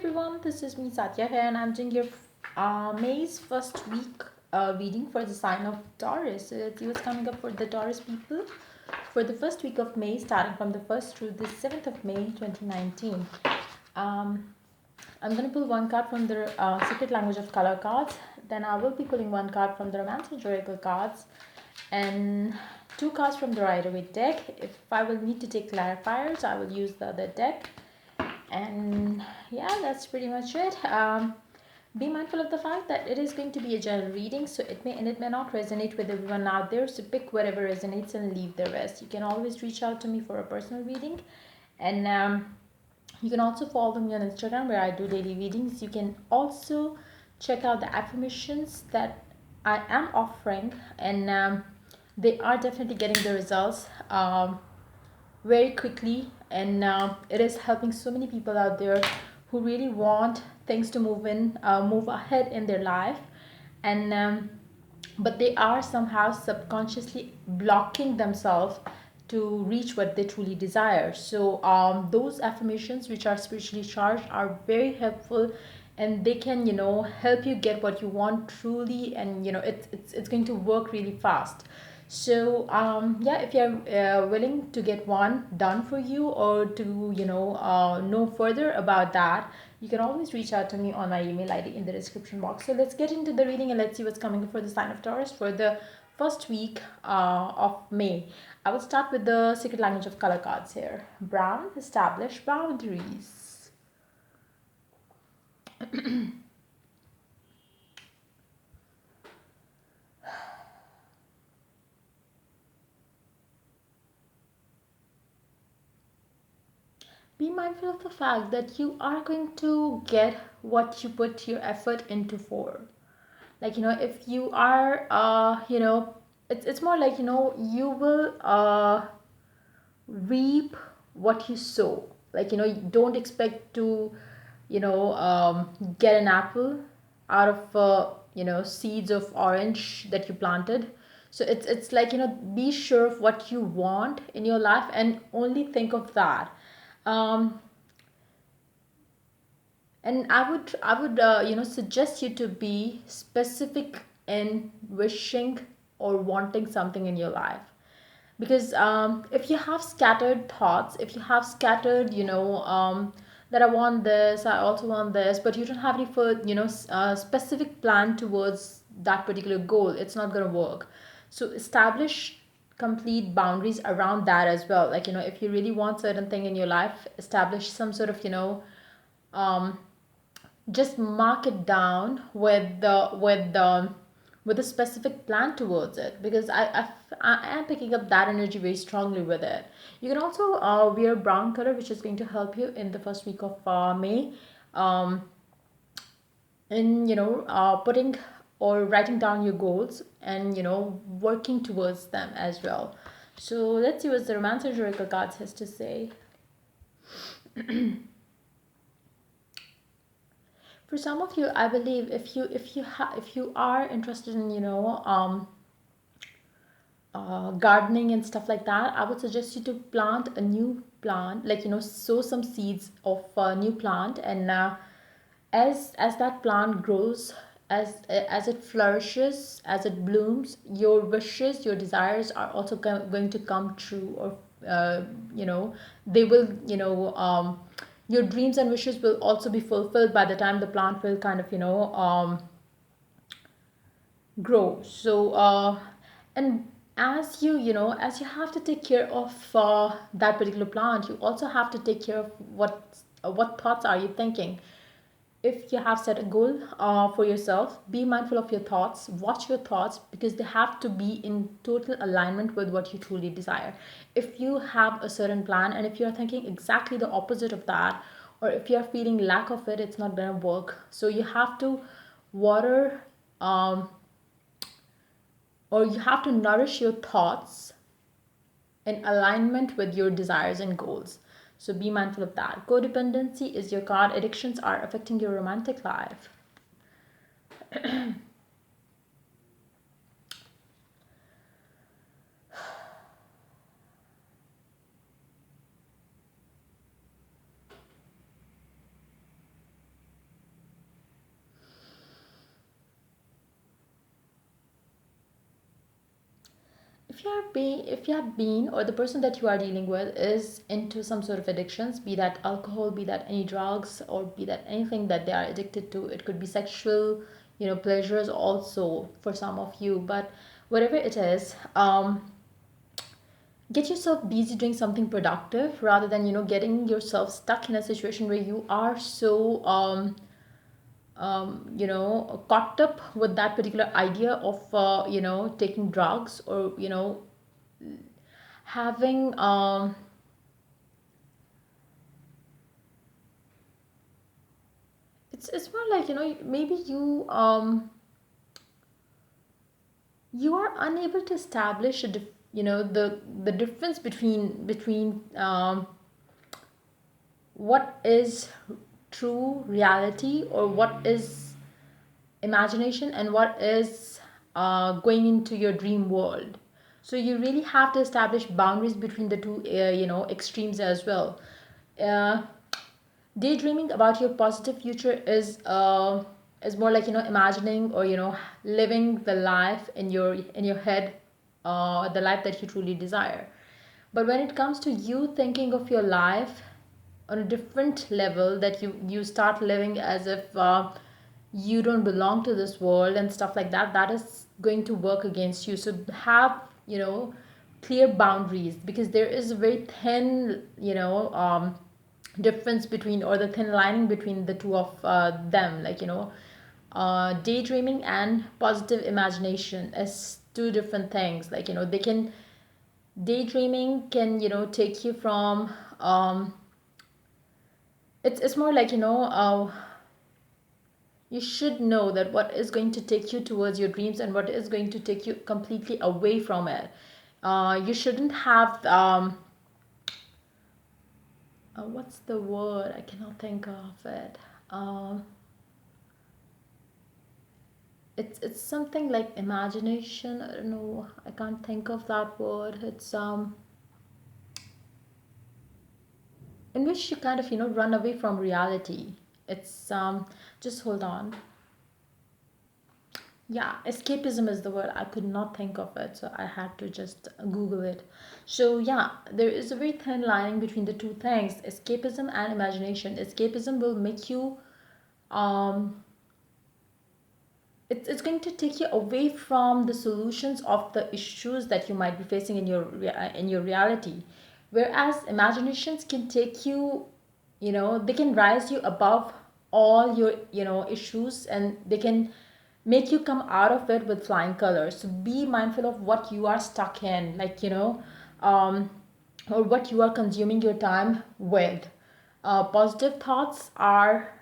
everyone, this is me Satya here, and I'm doing your May's first week reading for the sign of Taurus. So let's see what's coming up for the Taurus people for the first week of May, starting from the 1st through the 7th of May 2019. I'm going to pull one card from the Secret Language of Color cards, then I will be pulling one card from the Romance and Oracle cards, and two cards from the Rider-Waite deck. If I will need to take clarifiers, I will use the other deck. And yeah, that's pretty much it. Be mindful of the fact that it is going to be a general reading, so it may not resonate with everyone out there, so pick whatever resonates and leave the rest. You can always reach out to me for a personal reading, and you can also follow me on Instagram where I do daily readings. You can also check out the affirmations that I am offering, and they are definitely getting the results very quickly, and it is helping so many people out there who really want things to move ahead in their life, and but they are somehow subconsciously blocking themselves to reach what they truly desire. So those affirmations which are spiritually charged are very helpful, and they can help you get what you want truly, and it's going to work really fast. So yeah, if you're willing to get one done for you, or to know further about that, you can always reach out to me on my email ID in the description box. So let's get into the reading and let's see what's coming for the sign of Taurus for the first week of May. I will start with the Secret Language of Color cards here. Brown, establish boundaries. Be mindful of the fact that you are going to get what you put your effort into for. Like, if you are it's more like, you will reap what you sow. Like, you don't expect to get an apple out of seeds of orange that you planted. So it's like, be sure of what you want in your life and only think of that. And I would suggest you to be specific in wishing or wanting something in your life, because if you have scattered thoughts, if you have scattered that I want this, I also want this, but you don't have any for specific plan towards that particular goal, it's not going to work. So establish complete boundaries around that as well. Like, if you really want certain thing in your life, establish some sort of um just mark it down with a specific plan towards it, because I am picking up that energy very strongly with it. You can also wear brown color, which is going to help you in the first week of May, um, in putting or writing down your goals, and working towards them as well. So let's see what the Romance and Oracle cards has to say. For some of you, I believe, if you are interested in gardening and stuff like that, I would suggest you to plant a new plant, like, sow some seeds of a new plant, and as that plant grows, as it flourishes, as it blooms, your wishes, your desires are also going to come true, or they will your dreams and wishes will also be fulfilled by the time the plant will kind of grow. So and as you have to take care of that particular plant, you also have to take care of what thoughts are you thinking. If you have set a goal for yourself, be mindful of your thoughts, watch your thoughts, because they have to be in total alignment with what you truly desire. If you have a certain plan and if you're thinking exactly the opposite of that, or if you're feeling lack of it, it's not going to work. So you have to water, or you have to nourish your thoughts in alignment with your desires and goals. So be mindful of that. Codependency is your card. Addictions are affecting your romantic life. if you have been, or the person that you are dealing with is into some sort of addictions, be that alcohol, be that any drugs, or be that anything that they are addicted to, it could be sexual, pleasures also for some of you, but whatever it is, get yourself busy doing something productive rather than getting yourself stuck in a situation where you are so caught up with that particular idea of taking drugs, or having it's more like maybe you are unable to establish the difference between what is true reality, or what is imagination, and what is going into your dream world. So you really have to establish boundaries between the two extremes as well. uh, Daydreaming about your positive future is more like imagining, or living the life in your head, the life that you truly desire. But when it comes to you thinking of your life on a different level, that you start living as if you don't belong to this world and stuff like that, that is going to work against you. So have clear boundaries, because there is a very thin difference between, or the thin lining between the two of them, like daydreaming and positive imagination is two different things. Like they can daydreaming can take you from it's more like you should know that what is going to take you towards your dreams and what is going to take you completely away from it. You shouldn't have what's the word, I cannot think of it. It's something like imagination, I don't know, I can't think of that word. It's in which you kind of run away from reality. It's just hold on. Yeah, escapism is the word. I could not think of it, so I had to just Google it. So yeah, there is a very thin line between the two things, escapism and imagination. Escapism will make you um it's going to take you away from the solutions of the issues that you might be facing in your reality, whereas imaginations can take you, they can rise you above all your issues, and they can make you come out of it with flying colors. So be mindful of what you are stuck in, like um or what you are consuming your time with. Positive thoughts are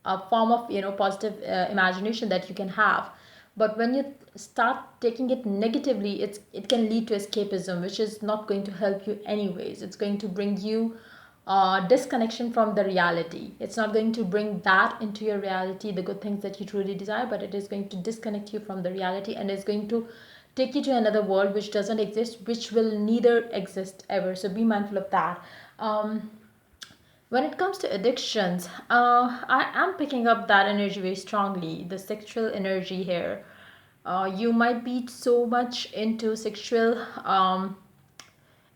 a form of positive imagination that you can have, but when you start taking it negatively, it can lead to escapism, which is not going to help you anyways. It's going to bring you disconnection from the reality. It's not going to bring that into your reality, the good things that you truly desire, but it is going to disconnect you from the reality, and it's going to take you to another world which doesn't exist, which will neither exist ever. So be mindful of that. When it comes to addictions, I am picking up that energy very strongly, the sexual energy here. You might be so much into sexual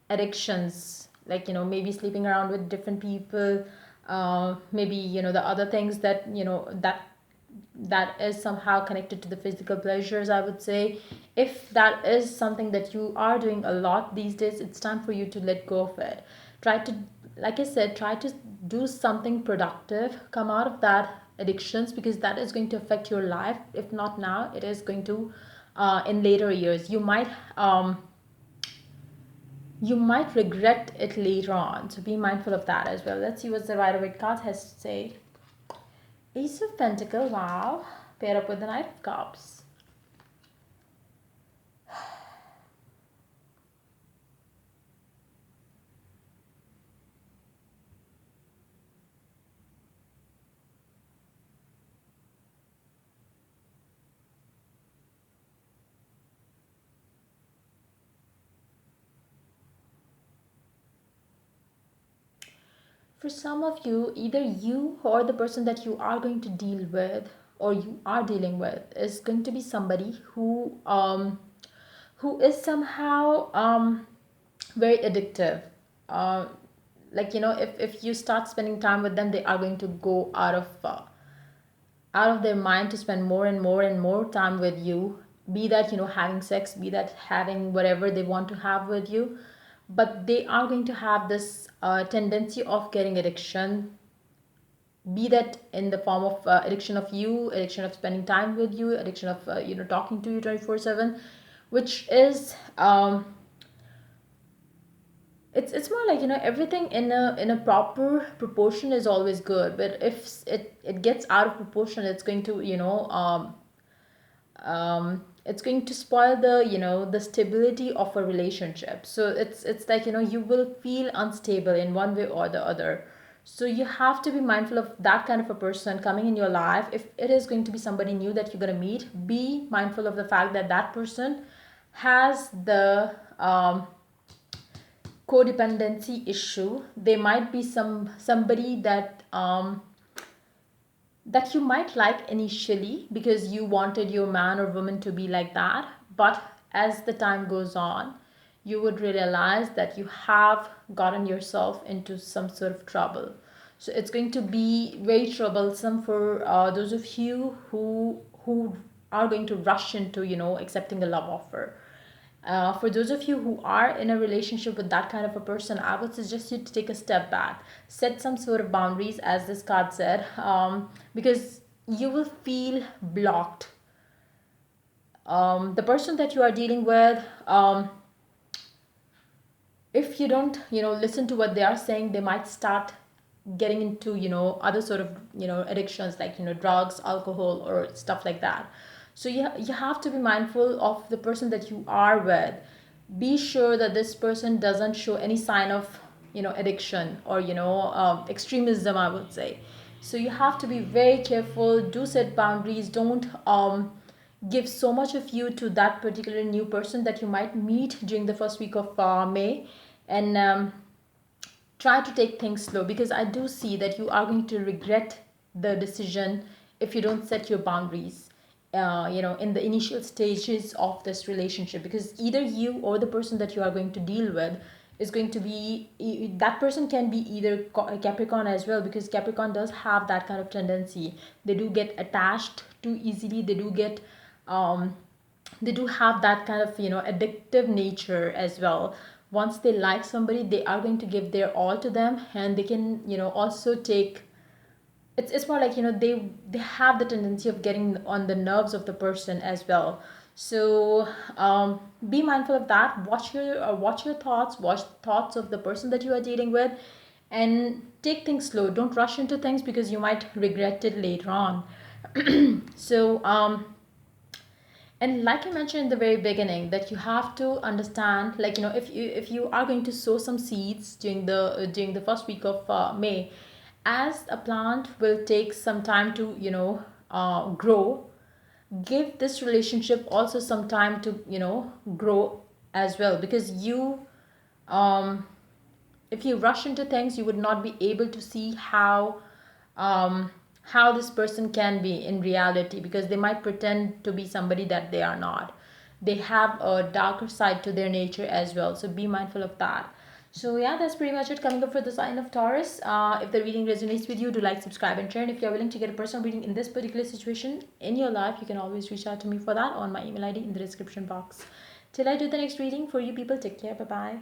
addictions, like maybe sleeping around with different people, maybe the other things that that is somehow connected to the physical pleasures, I would say. If that is something that you are doing a lot these days, it's time for you to let go of it. Try to, like I said, try to do something productive, come out of that addictions, because that is going to affect your life. If not now, it is going to in later years. You might regret it later on, so be mindful of that as well. Let's see what the Rider-Waite card has to say. Ace of Pentacle, wow, pair up with the Knight of Cups. For some of you, either you or the person that you are going to deal with, or you are dealing with, is going to be somebody who is somehow very addictive. uh, like, if you start spending time with them, they are going to go out of their mind to spend more and more and more time with you, be that, having sex, be that having whatever they want to have with you. But they are going to have this tendency of getting addiction, be that in the form of addiction of you, addiction of spending time with you, addiction of talking to you 24/7, which is it's more like, everything in a proper proportion is always good. But if it gets out of proportion, it's going to, it's going to spoil the stability of a relationship. So it's like, you will feel unstable in one way or the other. So you have to be mindful of that kind of a person coming in your life. If it is going to be somebody new that you're going to meet, be mindful of the fact that that person has the codependency issue. There might be somebody that you might like initially because you wanted your man or woman to be like that. But as the time goes on, you would realize that you have gotten yourself into some sort of trouble. So it's going to be very troublesome for those of you who are going to rush into, accepting a love offer. For those of you who are in a relationship with that kind of a person, I would suggest you to take a step back, set some sort of boundaries, as this card said, because you will feel blocked. The person that you are dealing with, if you don't, listen to what they are saying, they might start getting into, other sort of, addictions, like, drugs, alcohol, or stuff like that. So you have to be mindful of the person that you are with. Be sure that this person doesn't show any sign of, addiction or, extremism, I would say. So you have to be very careful. Do set boundaries. Don't give so much of you to that particular new person that you might meet during the first week of May. And try to take things slow, because I do see that you are going to regret the decision if you don't set your boundaries, in the initial stages of this relationship. Because either you or the person that you are going to deal with is going to be, that person can be either Capricorn as well, because Capricorn does have that kind of tendency. They do get attached too easily. They do have that kind of, addictive nature as well. Once they like somebody, they are going to give their all to them, and they can, also take, it's more like, they have the tendency of getting on the nerves of the person as well. So be mindful of that. Watch your thoughts, watch thoughts of the person that you are dealing with, and take things slow. Don't rush into things, because you might regret it later on. So and like I mentioned in the very beginning, that you have to understand, like, if you are going to sow some seeds during the first week of May, as a plant will take some time to, grow. Give this relationship also some time to, grow as well. Because um if you rush into things, you would not be able to see um, how this person can be in reality, because they might pretend to be somebody that they are not. They have a darker side to their nature as well. So be mindful of that. So yeah, that's pretty much it coming up for the sign of Taurus. If the reading resonates with you, do like, subscribe, and share. And if you're willing to get a personal reading in this particular situation in your life, you can always reach out to me for that on my email ID in the description box. Till I do the next reading for you people, take care. Bye bye.